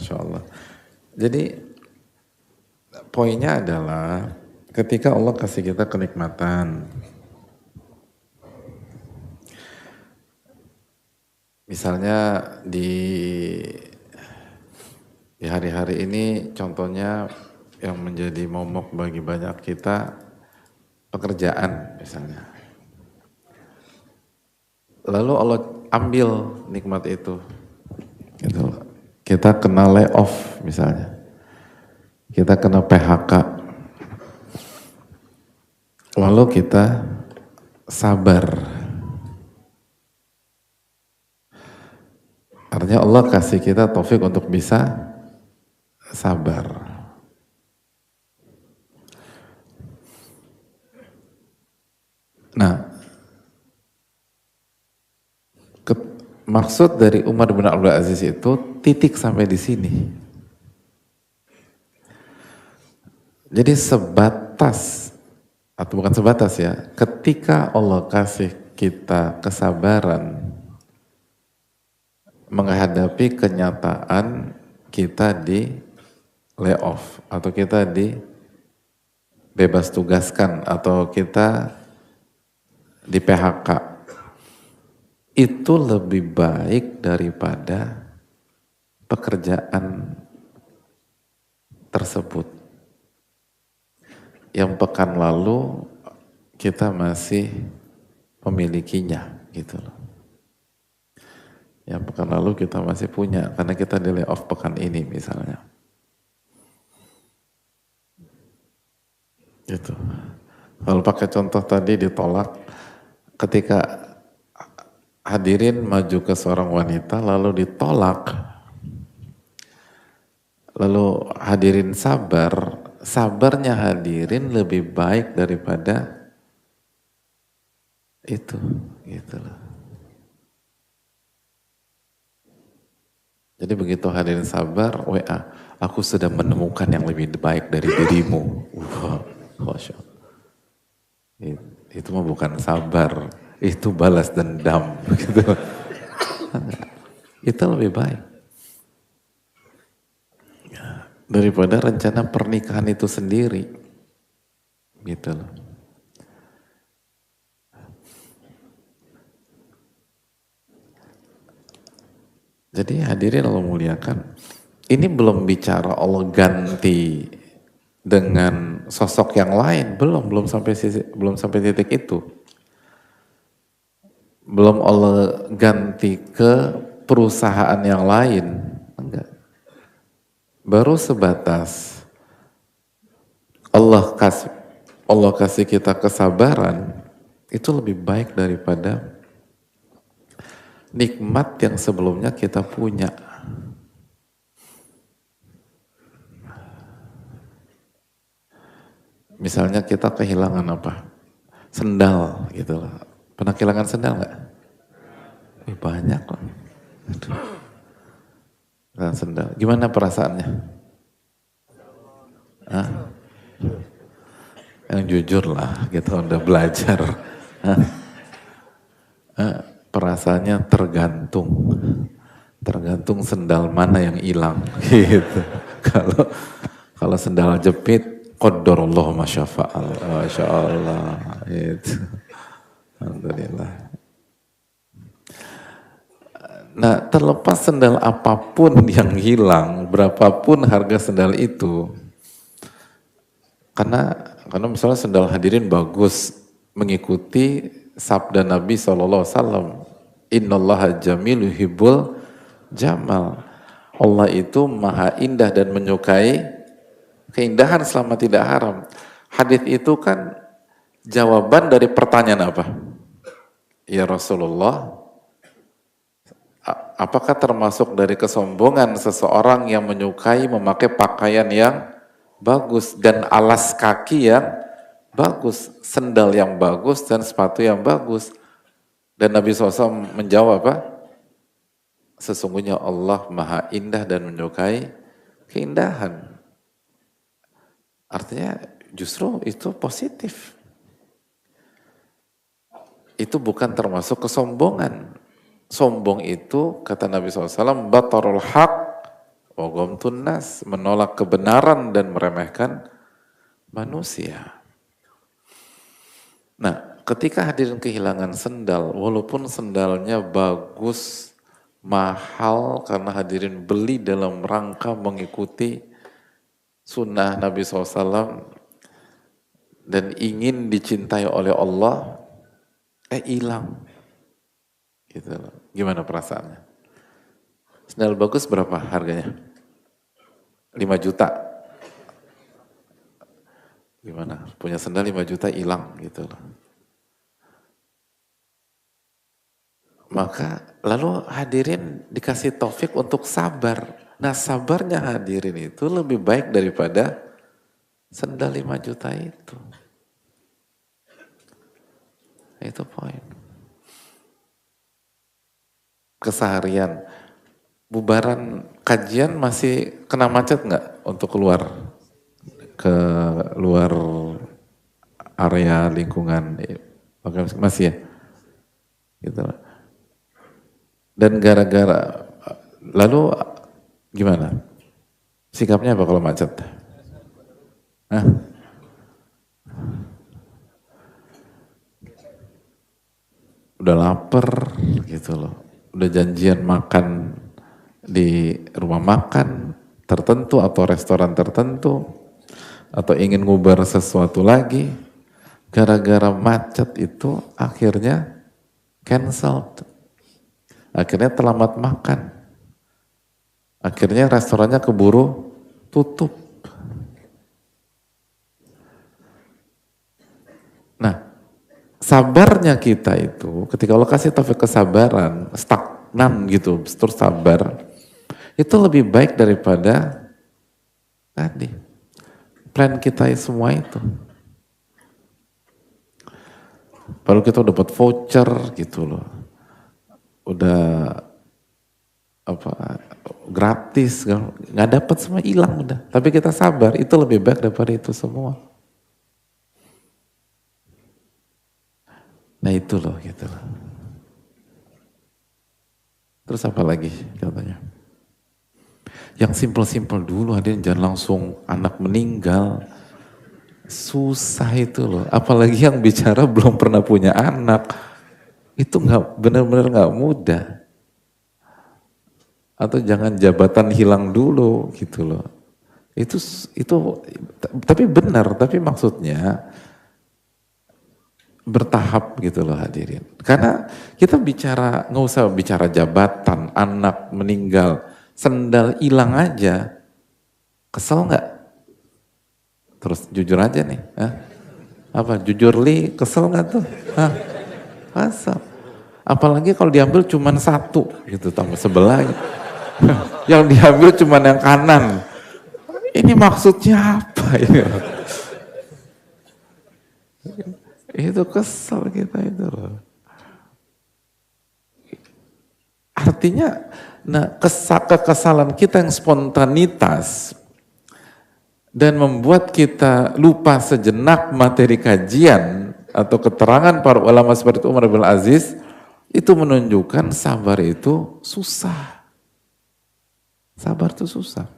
Masya Allah. Jadi poinnya adalah ketika Allah kasih kita kenikmatan, misalnya di hari-hari ini contohnya yang menjadi momok bagi banyak kita pekerjaan misalnya. Lalu Allah ambil nikmat itu. Gitu. Kita kena layoff misalnya. Kita kena PHK. Lalu kita sabar. Artinya Allah kasih kita taufik untuk bisa sabar. Nah, maksud dari Umar bin Abdul Aziz itu titik sampai di sini. Jadi sebatas, atau bukan sebatas ya, ketika Allah kasih kita kesabaran menghadapi kenyataan kita di layoff, atau kita di bebas tugaskan, atau kita di PHK, itu lebih baik daripada pekerjaan tersebut. Yang pekan lalu kita masih memilikinya, gitu loh. Yang pekan lalu kita masih punya, karena kita di layoff pekan ini misalnya. Gitu. Kalau pakai contoh tadi ditolak, ketika hadirin maju ke seorang wanita lalu ditolak, lalu hadirin sabar, sabarnya hadirin lebih baik daripada itu, gitu loh. Jadi begitu hadirin sabar, WA, aku sudah menemukan yang lebih baik dari dirimu. Masya Allah. Itu mah bukan sabar, itu balas dendam, gitu. Itu lebih baik daripada rencana pernikahan itu sendiri, gitu loh. Jadi hadirin Allah muliakan, ini belum bicara Allah ganti dengan sosok yang lain, belum sampai titik itu. Belum Allah ganti ke perusahaan yang lain, enggak. Baru sebatas Allah kasih kita kesabaran, itu lebih baik daripada nikmat yang sebelumnya kita punya. Misalnya kita kehilangan apa? Sendal gitu loh. Pernah kehilangan sendal nggak? Banyak loh. Kehilangan sendal. Gimana perasaannya? Hah? Yang jujur lah, gitu udah belajar. Perasaannya tergantung sendal mana yang hilang, gitu. Kalau sendal jepit, qadarullah masyafa'al, masya Allah, gitu. Alhamdulillah. Nah, terlepas sendal apapun yang hilang, berapapun harga sendal itu, karena misalnya sendal hadirin bagus, mengikuti sabda Nabi SAW, innallaha jamilu hibbul jamal. Allah itu maha indah dan menyukai keindahan selama tidak haram. Hadis itu kan jawaban dari pertanyaan apa? Ya Rasulullah, apakah termasuk dari kesombongan seseorang yang menyukai memakai pakaian yang bagus dan alas kaki yang bagus, sendal yang bagus dan sepatu yang bagus? Dan Nabi SAW menjawab apa? Sesungguhnya Allah maha indah dan menyukai keindahan. Artinya justru itu positif. Itu bukan termasuk kesombongan. Sombong itu, kata Nabi SAW, batarul haq wa ghamtun nas, menolak kebenaran dan meremehkan manusia. Nah, ketika hadirin kehilangan sendal, walaupun sendalnya bagus, mahal, karena hadirin beli dalam rangka mengikuti sunnah Nabi SAW dan ingin dicintai oleh Allah, hilang. Gitu loh. Gimana perasaannya? Sendal bagus berapa harganya? 5 juta. Gimana? Punya sendal 5 juta hilang gitu loh. Maka lalu hadirin dikasih taufik untuk sabar. Nah sabarnya hadirin itu lebih baik daripada sendal 5 juta itu. Itu poin. Keseharian. Bubaran kajian masih kena macet nggak untuk keluar ke luar area lingkungan? Masih ya? Gitu. Dan gara-gara, lalu gimana? Sikapnya apa kalau macet? Hah? Udah lapar gitu loh. Udah janjian makan di rumah makan tertentu atau restoran tertentu atau ingin ngubar sesuatu lagi, gara-gara macet itu akhirnya cancel. Akhirnya terlambat makan. Akhirnya restorannya keburu tutup. Nah, sabarnya kita itu, ketika Allah kasih taufik kesabaran, stagnan gitu, terus sabar, itu lebih baik daripada tadi, plan kita semua itu. Baru kita dapat voucher gitu loh. Udah apa gratis, nggak dapat semua, hilang udah. Tapi kita sabar, itu lebih baik daripada itu semua. Nah itu loh gitu loh. Terus apa lagi katanya? Yang simpel-simpel dulu, hadirin, jangan langsung anak meninggal. Susah itu loh. Apalagi yang bicara belum pernah punya anak. Itu nggak benar-benar nggak mudah. Atau jangan jabatan hilang dulu gitu loh. Itu tapi benar, tapi maksudnya bertahap gitu loh hadirin. Karena kita bicara, nggak usah bicara jabatan, anak meninggal, sendal hilang aja, kesel nggak? Terus jujur aja nih, apa jujur li kesel nggak tuh? Kesel. Apalagi kalau diambil cuma satu gitu, tambah sebelah gitu. Yang diambil cuma yang kanan. Ini maksudnya apa ini? Itu kesel kita itu loh. Artinya, nah kekesalan kita yang spontanitas dan membuat kita lupa sejenak materi kajian atau keterangan para ulama seperti Umar bin Aziz, itu menunjukkan sabar itu susah. Sabar itu susah.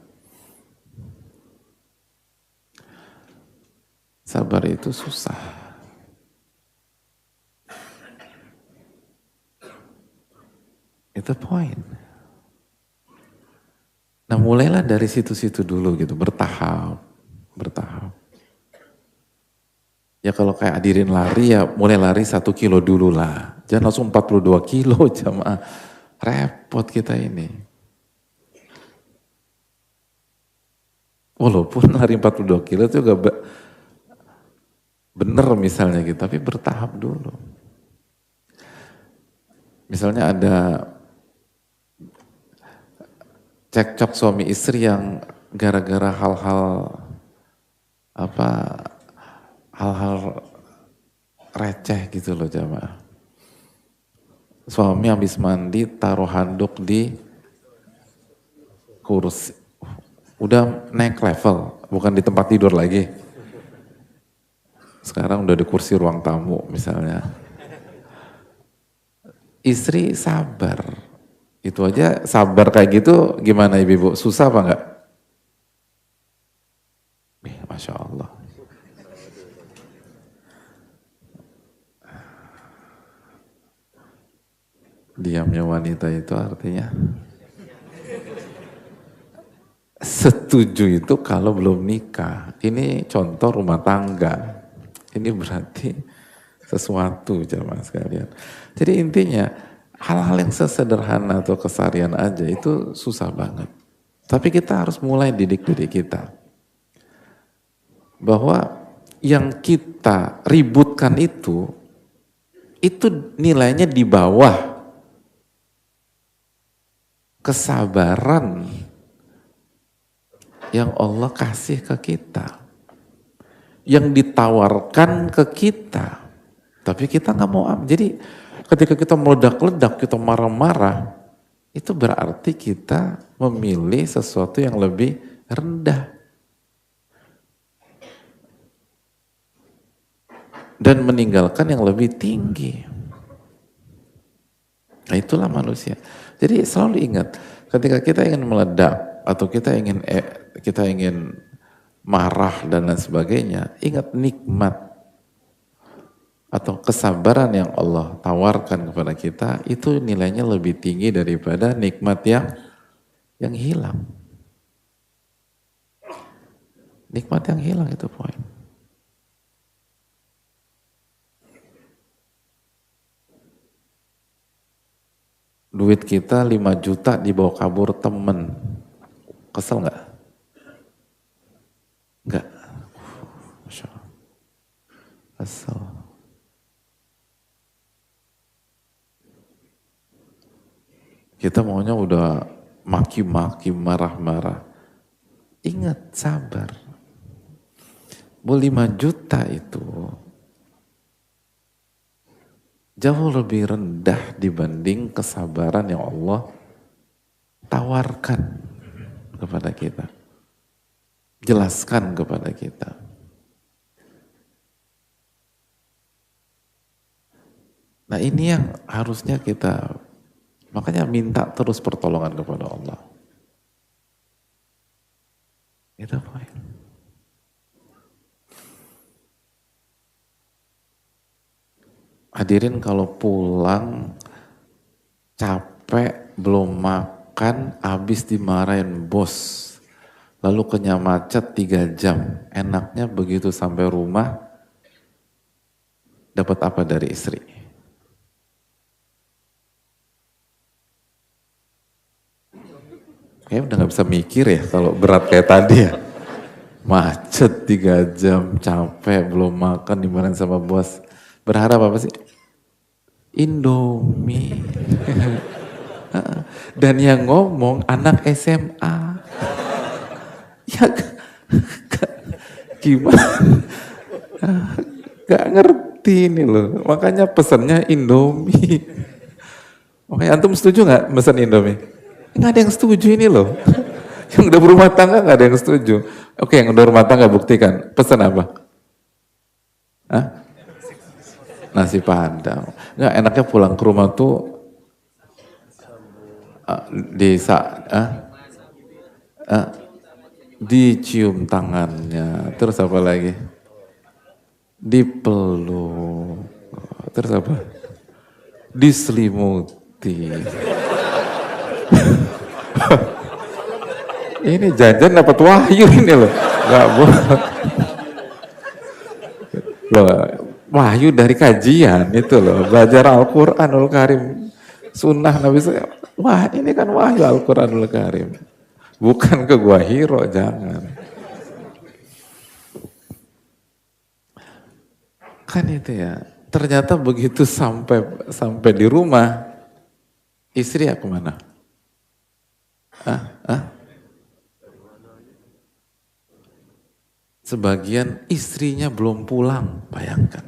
Sabar itu susah. Itu poin. Nah mulailah dari situ-situ dulu gitu, bertahap. Ya kalau kayak hadirin lari ya mulai lari 1 kilo dulu lah. Jangan langsung 42 kilo jamaah. Repot kita ini. Walaupun lari 42 kilo itu juga bener misalnya gitu, tapi bertahap dulu. Misalnya ada cekcok suami istri yang gara-gara hal-hal receh gitu loh jamaah. Suami habis mandi taruh handuk di kursi, udah naik level, bukan di tempat tidur lagi. Sekarang udah di kursi ruang tamu misalnya. Istri sabar, Itu aja sabar kayak gitu gimana ibu-ibu? Susah apa enggak? Masya Allah. Diamnya wanita itu artinya setuju itu kalau belum nikah. Ini contoh rumah tangga. Ini berarti sesuatu jamaah sekalian. Jadi intinya hal-hal yang sesederhana atau keseharian aja itu susah banget. Tapi kita harus mulai didik diri kita. Bahwa yang kita ributkan itu nilainya di bawah kesabaran yang Allah kasih ke kita, yang ditawarkan ke kita, tapi kita nggak mau. Jadi ketika kita meledak-ledak, kita marah-marah, itu berarti kita memilih sesuatu yang lebih rendah dan meninggalkan yang lebih tinggi. Nah itulah manusia. Jadi selalu ingat, ketika kita ingin meledak atau kita ingin marah dan lain sebagainya, ingat nikmat atau kesabaran yang Allah tawarkan kepada kita itu nilainya lebih tinggi daripada nikmat yang hilang. Nikmat yang hilang itu poin. Duit kita 5 juta dibawa kabur temen. Kesel nggak? Nggak. Masya Allah. Kesel. Kita maunya udah maki-maki, marah-marah. Ingat, sabar. 5 juta itu jauh lebih rendah dibanding kesabaran yang Allah tawarkan kepada kita. Jelaskan kepada kita. Nah ini yang harusnya kita, makanya minta terus pertolongan kepada Allah. Itu poin. Hadirin kalau pulang capek, belum makan, habis dimarahin bos, lalu kena macet 3 jam, enaknya begitu sampai rumah, dapat apa dari istri? Kayaknya udah gak bisa mikir ya kalau berat kayak tadi ya. Macet 3 jam, capek, belum makan, dimarahin sama bos. Berharap apa sih? Indomie. Dan yang ngomong anak SMA. Ya gimana? Gak ngerti nih loh. Makanya pesannya Indomie. Makanya antum setuju gak pesan Indomie? Gak ada yang setuju ini loh. Yang udah berumah tangga gak ada yang setuju. Oke, yang udah rumah tangga buktikan. Pesan apa? Hah? Nasi padang. Nggak, enaknya pulang ke rumah tuh dicium tangannya. Terus apa lagi? Dipeluk. Terus apa? Diselimuti. Ini janjian dapat wahyu ini loh. Nggak boleh. Loh, wahyu dari kajian itu loh, belajar Al-Quranul Karim, sunnah Nabi SAW. Wah ini kan wahyu Al-Quranul Karim, bukan ke gua Hiro, jangan. Kan itu ya, ternyata begitu sampai di rumah, istri ya kemana? Sebagian istrinya belum pulang, bayangkan.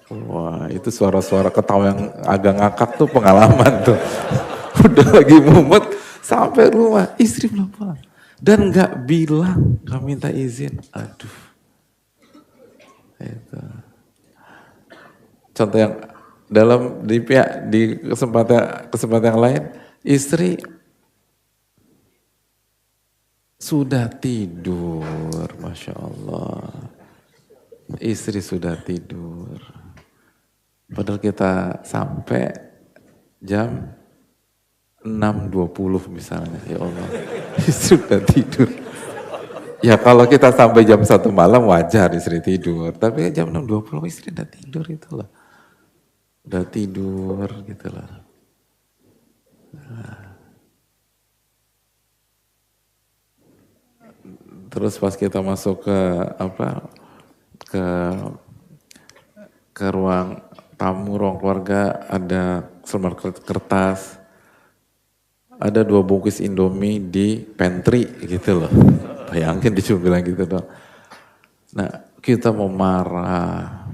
Wah itu suara-suara ketawa yang agak ngakak tuh pengalaman tuh. Udah lagi mumet sampai rumah, istri belum pulang. Dan gak bilang, gak minta izin. Aduh. Itu. Contoh yang di kesempatan yang lain, Istri sudah tidur, Masya Allah. Istri sudah tidur. Padahal kita sampai jam 6.20 misalnya, ya Allah. Istri sudah tidur. Ya kalau kita sampai jam 1 malam wajar istri tidur. Tapi jam 6.20 istri udah tidur itu loh. Udah tidur gitu loh. Terus pas kita masuk ke ke ruang tamu, ruang keluarga, ada selembar kertas, ada 2 bungkus Indomie di pantry gitu loh. Bayangin dia cuma bilang gitu dong. Nah kita mau marah,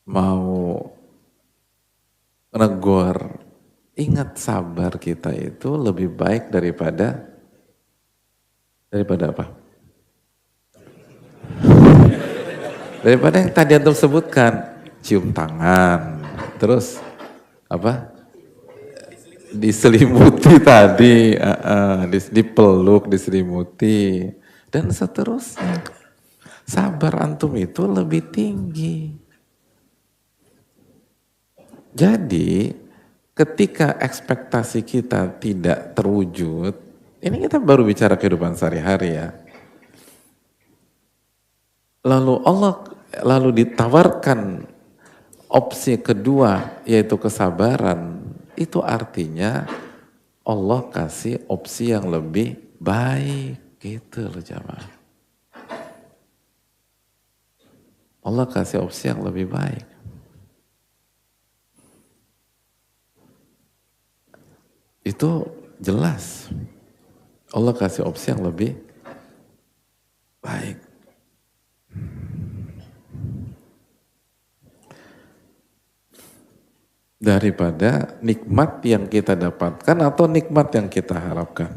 mau negor, ingat sabar kita itu lebih baik daripada apa? Daripada yang tadi antum sebutkan, cium tangan, terus apa? Diselimuti tadi, dipeluk, diselimuti, dan seterusnya. Sabar antum itu lebih tinggi. Jadi ketika ekspektasi kita tidak terwujud, ini kita baru bicara kehidupan sehari-hari ya. Lalu ditawarkan opsi kedua yaitu kesabaran, itu artinya Allah kasih opsi yang lebih baik gitu loh jamaah. Allah kasih opsi yang lebih baik. Itu jelas. Allah kasih opsi yang lebih baik. Daripada nikmat yang kita dapatkan atau nikmat yang kita harapkan.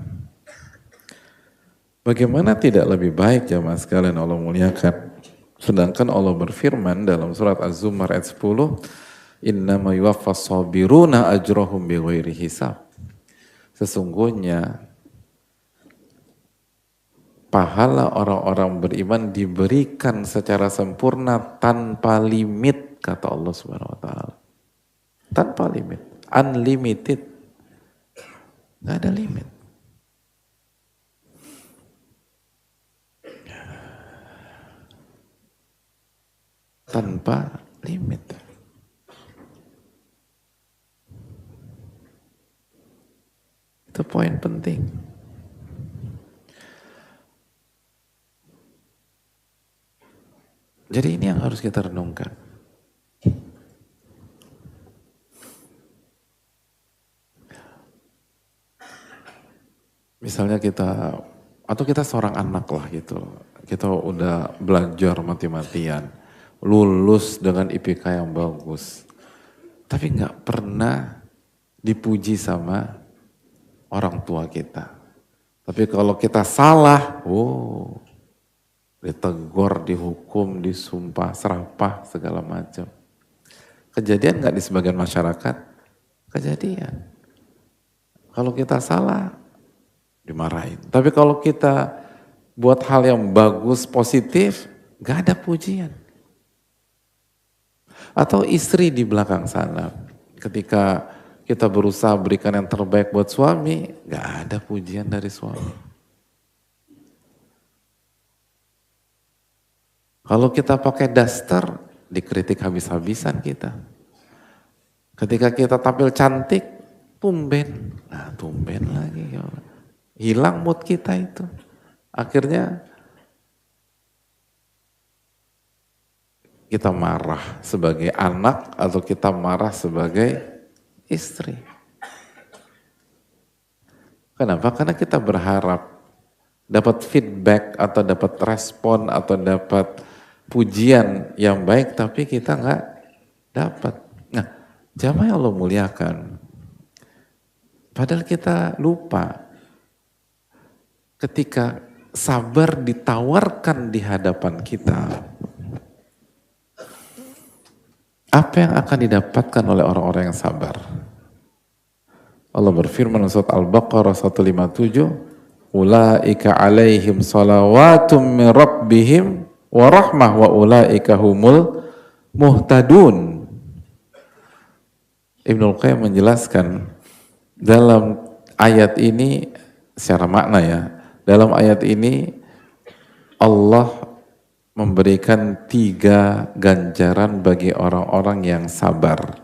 Bagaimana tidak lebih baik jamaah sekalian Allah muliakan. Sedangkan Allah berfirman dalam surat Az-Zumar ayat 10, innama yuwaffas sabiruna ajrahum bighairi hisab. Sesungguhnya pahala orang-orang beriman diberikan secara sempurna tanpa limit, kata Allah Subhanahu wa taala. Tanpa limit, unlimited. Gak ada limit. Tanpa limit. Itu poin penting. Jadi ini yang harus kita renungkan. Misalnya kita, atau kita seorang anak lah gitu, kita udah belajar mati-matian, lulus dengan IPK yang bagus, tapi nggak pernah dipuji sama orang tua kita. Tapi kalau kita salah, ditegur, dihukum, disumpah, serapah, segala macam. Kejadian nggak di sebagian masyarakat? Kejadian. Kalau kita salah, dimarahin. Tapi kalau kita buat hal yang bagus, positif, gak ada pujian. Atau istri di belakang sana, ketika kita berusaha berikan yang terbaik buat suami, gak ada pujian dari suami. Kalau kita pakai daster, dikritik habis-habisan kita. Ketika kita tampil cantik, tumben. Nah, tumben lagi. Hilang mood kita itu. Akhirnya kita marah sebagai anak atau kita marah sebagai istri. Kenapa? Karena kita berharap dapat feedback atau dapat respon atau dapat pujian yang baik, tapi kita nggak dapat. Nah, jamaah yang Allah muliakan. Padahal kita lupa. Ketika sabar ditawarkan di hadapan kita, apa yang akan didapatkan oleh orang-orang yang sabar? Allah berfirman dalam surat Al-Baqarah 157, ulaika alaihim salawatum min rabbihim wa rahmah wa ulaika humul muhtadun. Ibnul Qayyim menjelaskan dalam ayat ini secara makna ya, dalam ayat ini Allah memberikan 3 ganjaran bagi orang-orang yang sabar.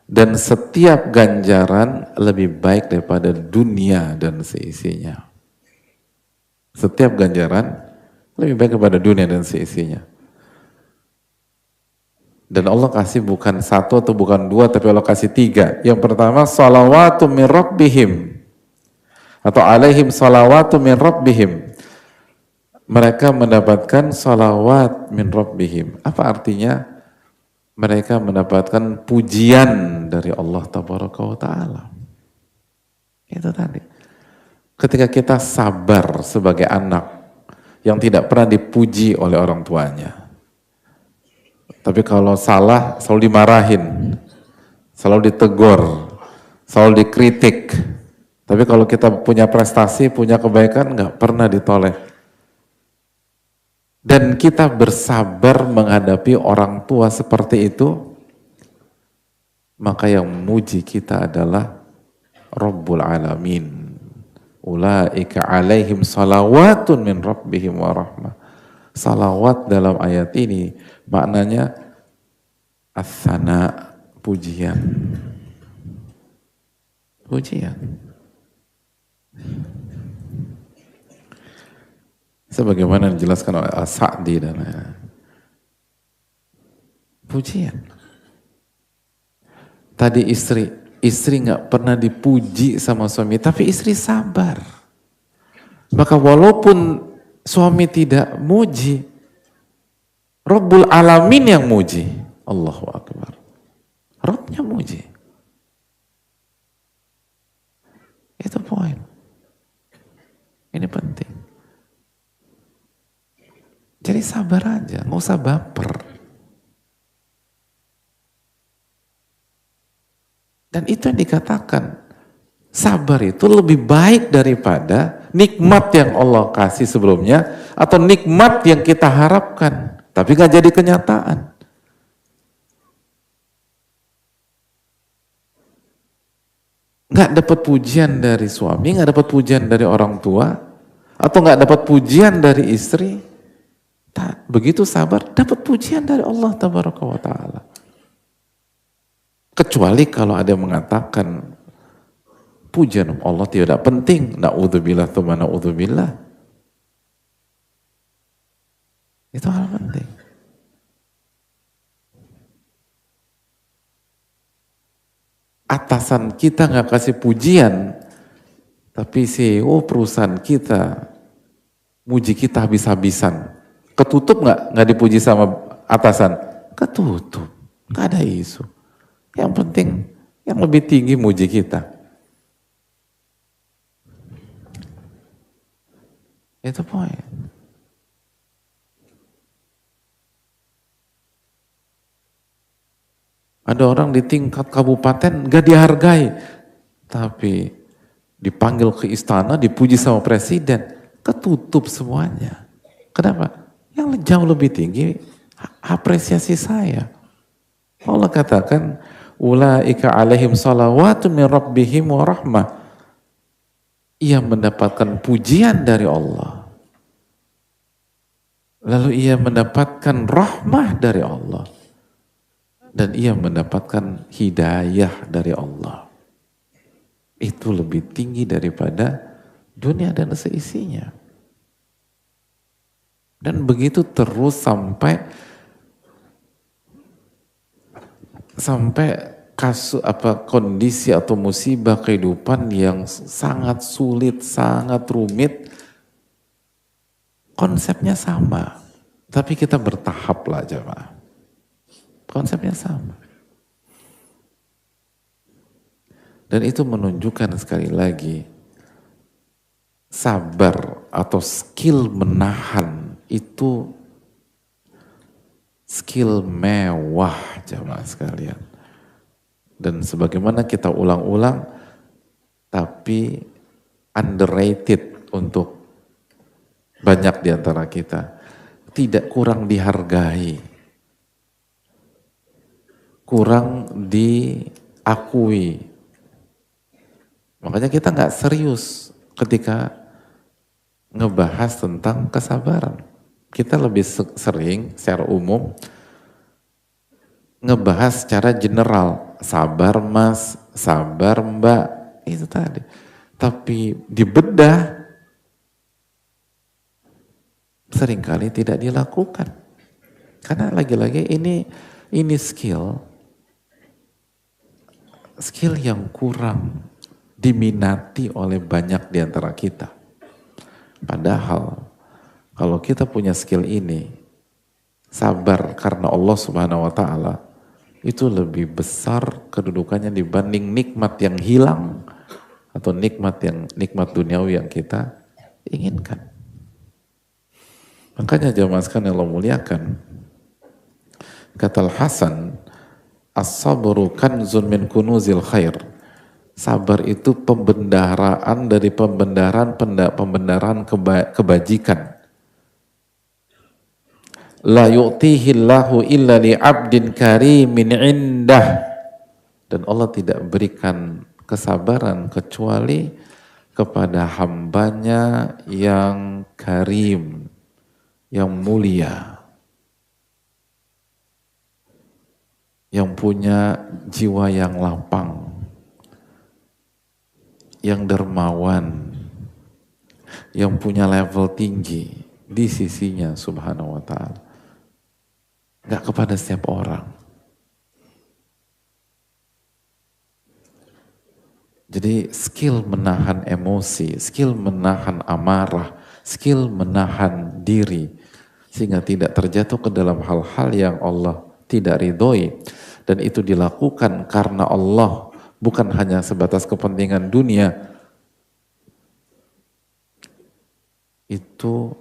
Dan setiap ganjaran lebih baik daripada dunia dan seisinya. Setiap ganjaran lebih baik daripada dunia dan seisinya. Dan Allah kasih bukan 1 atau bukan 2, tapi Allah kasih 3. Yang pertama, salawatum min rabbihim. Atau alaihim salawatum min rabbihim. Mereka mendapatkan salawat min rabbihim. Apa artinya? Mereka mendapatkan pujian dari Allah Tabaraka wa Ta'ala. Itu tadi. Ketika kita sabar sebagai anak yang tidak pernah dipuji oleh orang tuanya. Tapi kalau salah selalu dimarahin, selalu ditegur, selalu dikritik. Tapi kalau kita punya prestasi, punya kebaikan, nggak pernah ditoleh. Dan kita bersabar menghadapi orang tua seperti itu, maka yang memuji kita adalah Rabbul Alamin. Ulaika alaihim salawatun min rabbihim wa rahmah. Salawat dalam ayat ini maknanya as-sana, pujian. Pujian. Sebagaimana dijelaskan oleh As-Sa'di dan pujian. Tadi istri nggak pernah dipuji sama suami, tapi istri sabar. Maka walaupun suami tidak muji, Rabbul Alamin yang muji. Allahu Akbar. Rabbnya muji. Itu poin. Ini penting. Jadi sabar aja, nggak usah baper. Dan itu yang dikatakan, sabar itu lebih baik daripada nikmat yang Allah kasih sebelumnya, atau nikmat yang kita harapkan, tapi nggak jadi kenyataan. Nggak dapat pujian dari suami, nggak dapat pujian dari orang tua, atau nggak dapat pujian dari istri. Begitu sabar, dapat pujian dari Allah Tabaraka wa Ta'ala. Kecuali kalau ada yang mengatakan pujian Allah tidak penting, na'udzubillah tsumma na'udzubillah. Itu hal penting. Atasan kita nggak kasih pujian, tapi CEO perusahaan kita muji kita habis-habisan. Ketutup nggak dipuji sama atasan? Ketutup, nggak ada isu. Yang penting yang lebih tinggi muji kita. Itu poin. Ada orang di tingkat kabupaten nggak dihargai, tapi dipanggil ke istana, dipuji sama presiden, ketutup semuanya. Kenapa? Yang jauh lebih tinggi apresiasi saya. Allah katakan ulaika alaihim salawatun min rabbihim wa rahmah. Ia mendapatkan pujian dari Allah. Lalu ia mendapatkan rahmah dari Allah. Dan ia mendapatkan hidayah dari Allah. Itu lebih tinggi daripada dunia dan seisinya. Dan begitu terus sampai kondisi atau musibah kehidupan yang sangat sulit, sangat rumit, konsepnya sama, tapi kita bertahap lah jemaah. Konsepnya sama. Dan itu menunjukkan sekali lagi sabar atau skill menahan itu skill mewah jemaah sekalian. Dan sebagaimana kita ulang-ulang, tapi underrated untuk banyak di antara kita. Tidak kurang dihargai, kurang diakui. Makanya kita nggak serius ketika ngebahas tentang kesabaran. Kita lebih sering secara umum ngebahas secara general, sabar mas, sabar mbak, itu tadi. Tapi dibedah seringkali tidak dilakukan. Karena lagi-lagi ini skill yang kurang diminati oleh banyak di antara kita. Padahal kalau kita punya skill ini, sabar karena Allah Subhanahu wa taala, itu lebih besar kedudukannya dibanding nikmat yang hilang atau nikmat duniawi yang kita inginkan. Makanya jamaah sekalian yang Allah muliakan, kata Al-Hasan, as-sabru kanzun min kunuzil khair. Sabar itu pembendaraan dari pembendaraan kebajikan. La yu'tihi Allahu illa li'abdin karimin indah. Dan Allah tidak berikan kesabaran kecuali kepada hambanya yang karim, yang mulia, yang punya jiwa yang lapang, yang dermawan, yang punya level tinggi di sisinya Subhanahu wa ta'ala. Gak kepada setiap orang. Jadi skill menahan emosi, skill menahan amarah, skill menahan diri, sehingga tidak terjatuh ke dalam hal-hal yang Allah tidak ridhoi. Dan itu dilakukan karena Allah, bukan hanya sebatas kepentingan dunia. Itu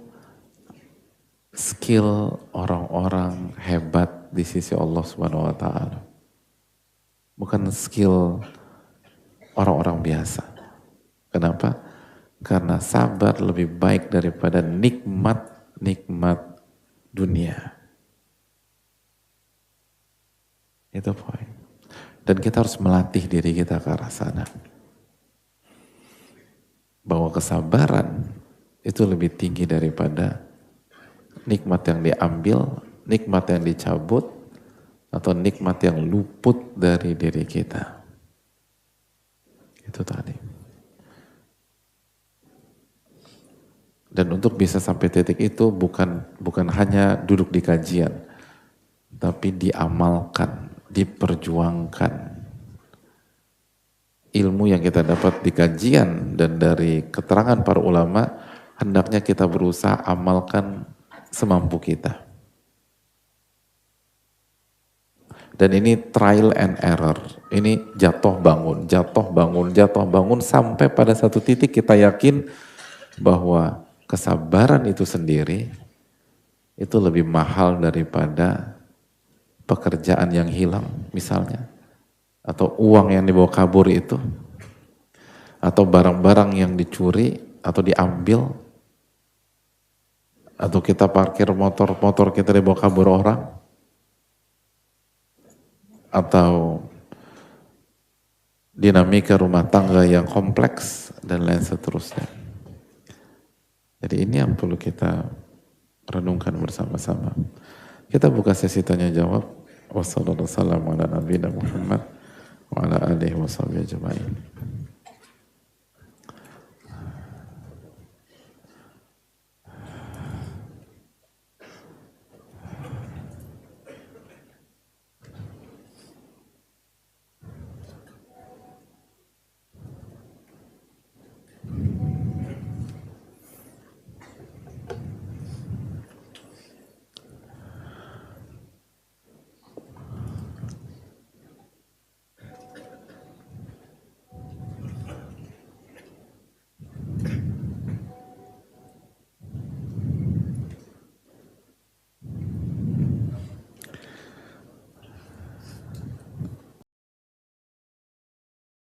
skill orang-orang hebat di sisi Allah Subhanahu wa ta'ala. Bukan skill orang-orang biasa. Kenapa? Karena sabar lebih baik daripada nikmat dunia. Itu poin. Dan kita harus melatih diri kita ke arah sana. Bahwa kesabaran itu lebih tinggi daripada nikmat yang diambil, nikmat yang dicabut, atau nikmat yang luput dari diri kita. Itu tadi. Dan untuk bisa sampai titik itu bukan hanya duduk di kajian, tapi diamalkan, diperjuangkan. Ilmu yang kita dapat di kajian dan dari keterangan para ulama, hendaknya kita berusaha amalkan semampu kita. Dan ini trial and error. Ini jatuh bangun sampai pada satu titik kita yakin bahwa kesabaran itu sendiri itu lebih mahal daripada pekerjaan yang hilang misalnya. Atau uang yang dibawa kabur itu. Atau barang-barang yang dicuri atau diambil. Atau kita parkir motor kita dibawa kabur orang, atau dinamika rumah tangga yang kompleks, dan lain seterusnya. Jadi ini yang perlu kita renungkan bersama-sama. Kita buka sesi tanya jawab. Wassalamualaikum warahmatullahi wabarakatuh.